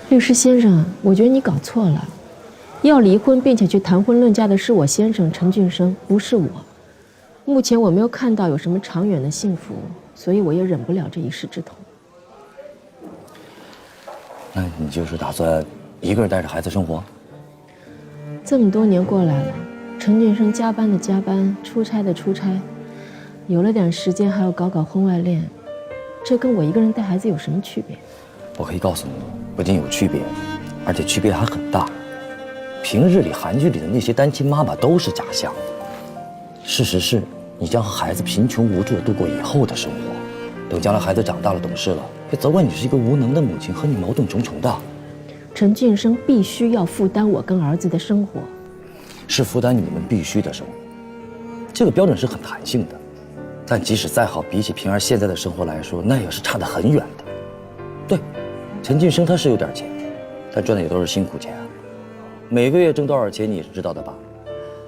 律师先生，我觉得你搞错了，要离婚并且去谈婚论嫁的是我先生陈俊生，不是我。目前我没有看到有什么长远的幸福，所以我也忍不了这一世之痛。那你就是打算一个人带着孩子生活？这么多年过来了，陈俊生加班的加班，出差的出差，有了点时间还要搞婚外恋，这跟我一个人带孩子有什么区别？我可以告诉你，不仅有区别，而且区别还很大。平日里韩剧里的那些单亲妈妈都是假象，事实是，你将和孩子贫穷无助地度过以后的生活，等将来孩子长大了懂事了，会责怪你是一个无能的母亲，和你矛盾重重的。陈俊生必须要负担我跟儿子的生活，是负担你们必须的生活，这个标准是很弹性的，但即使再好，比起平儿现在的生活来说，那也是差得很远的。对，陈俊生他是有点钱，但赚的也都是辛苦钱啊。每个月挣多少钱你也是知道的吧？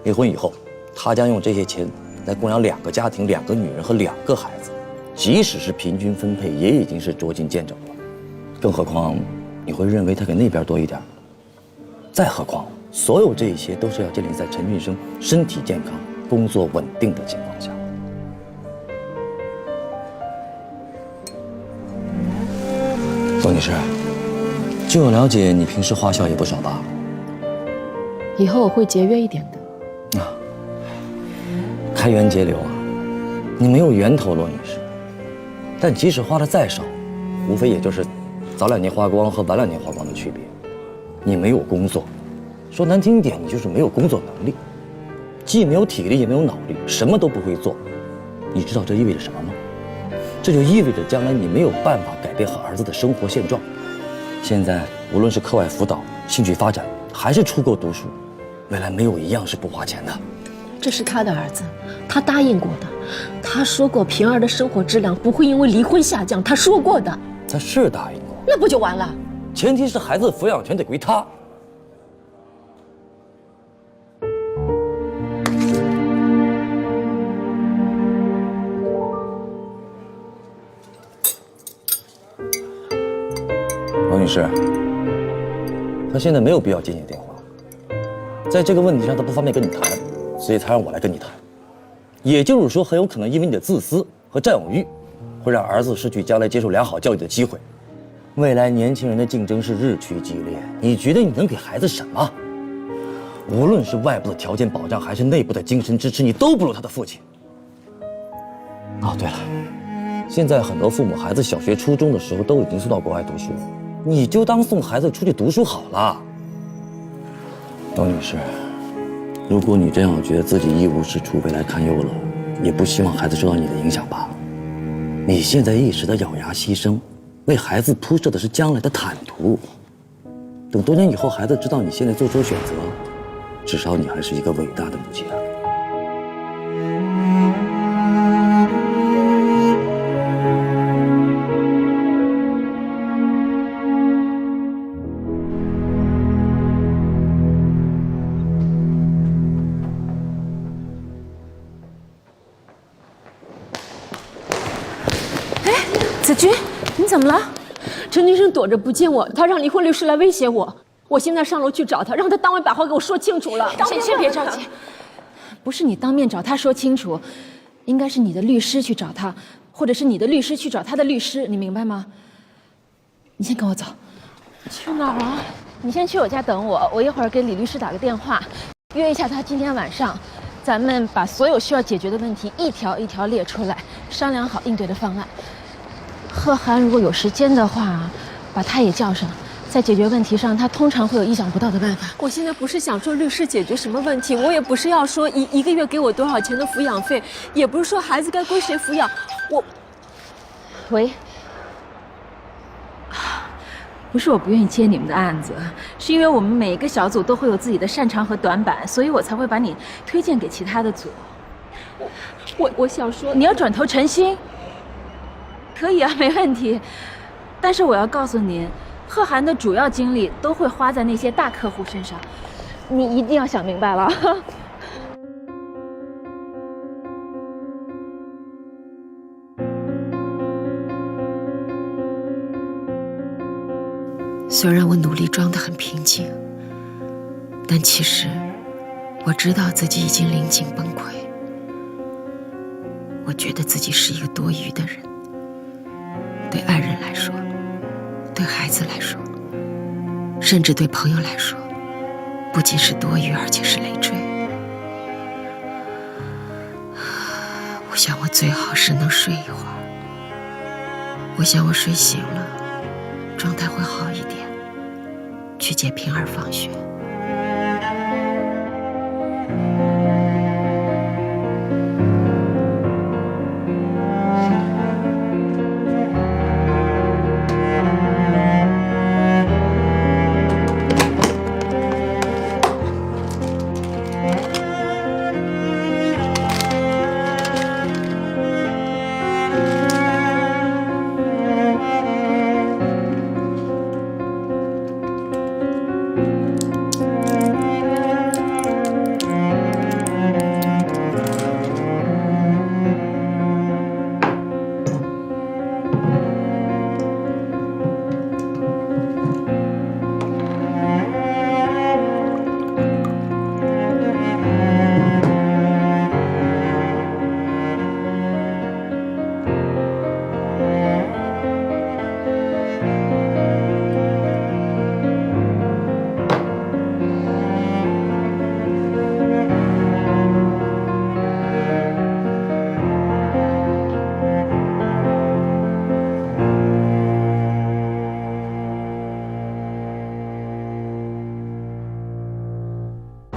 离婚以后，他将用这些钱来供养2个家庭、2个女人和2个孩子，即使是平均分配，也已经是捉襟见肘了。更何况，你会认为他给那边多一点？再何况，所有这一些都是要建立在陈俊生身体健康、工作稳定的情况下。宋女士，据我了解，你平时花销也不少吧？以后我会节约一点的。啊，开源节流啊！你没有源头，罗女士。但即使花的再少，无非也就是早2年花光和晚2年花光的区别。你没有工作，说难听点，你就是没有工作能力，既没有体力也没有脑力，什么都不会做。你知道这意味着什么吗？这就意味着将来你没有办法改变和儿子的生活现状。现在无论是课外辅导、兴趣发展，还是出国读书，未来没有一样是不花钱的。这是他的儿子，他答应过的，他说过平儿的生活质量不会因为离婚下降，他说过的。他是答应过，那不就完了？前提是孩子的抚养权得归他。罗女士，他现在没有必要接你的电话，在这个问题上他不方便跟你谈，所以才让我来跟你谈。也就是说，很有可能因为你的自私和占有欲，会让儿子失去将来接受良好教育的机会。未来年轻人的竞争是日趋激烈，你觉得你能给孩子什么？无论是外部的条件保障，还是内部的精神支持，你都不如他的父亲。哦，对了，现在很多父母孩子小学、初中的时候都已经送到国外读书，你就当送孩子出去读书好了。董女士，如果你真要觉得自己一无是处、未来堪忧了，也不希望孩子受到你的影响吧。你现在一时的咬牙牺牲，为孩子铺设的是将来的坦途。等多年以后，孩子知道你现在做出选择，至少你还是一个伟大的母亲啊。子君，你怎么了？陈俊生躲着不见我，他让离婚律师来威胁我。我现在上楼去找他，让他当面把话给我说清楚了。先别着急，不是你当面找他说清楚，应该是你的律师去找他，或者是你的律师去找他的律师，你明白吗？你先跟我走。去哪儿啊？你先去我家等我，我一会儿给李律师打个电话，约一下他今天晚上，咱们把所有需要解决的问题一条一条列出来，商量好应对的方案。贺涵如果有时间的话，把他也叫上。在解决问题上，他通常会有意想不到的办法。我现在不是想说律师解决什么问题，我也不是要说一个月给我多少钱的抚养费，也不是说孩子该归谁抚养。喂，不是我不愿意接你们的案子，是因为我们每一个小组都会有自己的擅长和短板，所以我才会把你推荐给其他的组。我想说，你要转投陈星，可以啊，没问题。但是我要告诉您，贺涵的主要精力都会花在那些大客户身上，你一定要想明白了。虽然我努力装得很平静，但其实我知道自己已经临近崩溃。我觉得自己是一个多余的人，对爱人来说，对孩子来说，甚至对朋友来说，不仅是多余，而且是累赘。我想我最好是能睡一会儿。我想我睡醒了，状态会好一点，去接平儿放学。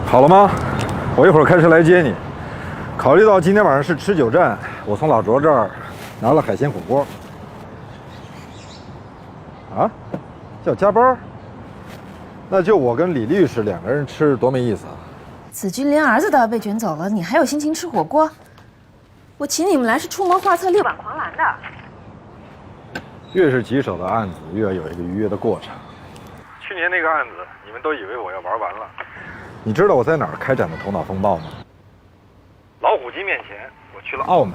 好了吗？我一会儿开车来接你。考虑到今天晚上是持久战，我从老卓这儿拿了海鲜火锅。啊？叫加班？那就我跟李律师2个人吃，多没意思啊！子君连儿子都要被卷走了，你还有心情吃火锅？我请你们来是出谋划策、力挽狂澜的。越是棘手的案子，越要有一个愉悦的过程。去年那个案子，你们都以为我要玩完了。你知道我在哪儿开展的头脑风暴吗？老虎机面前，我去了澳门。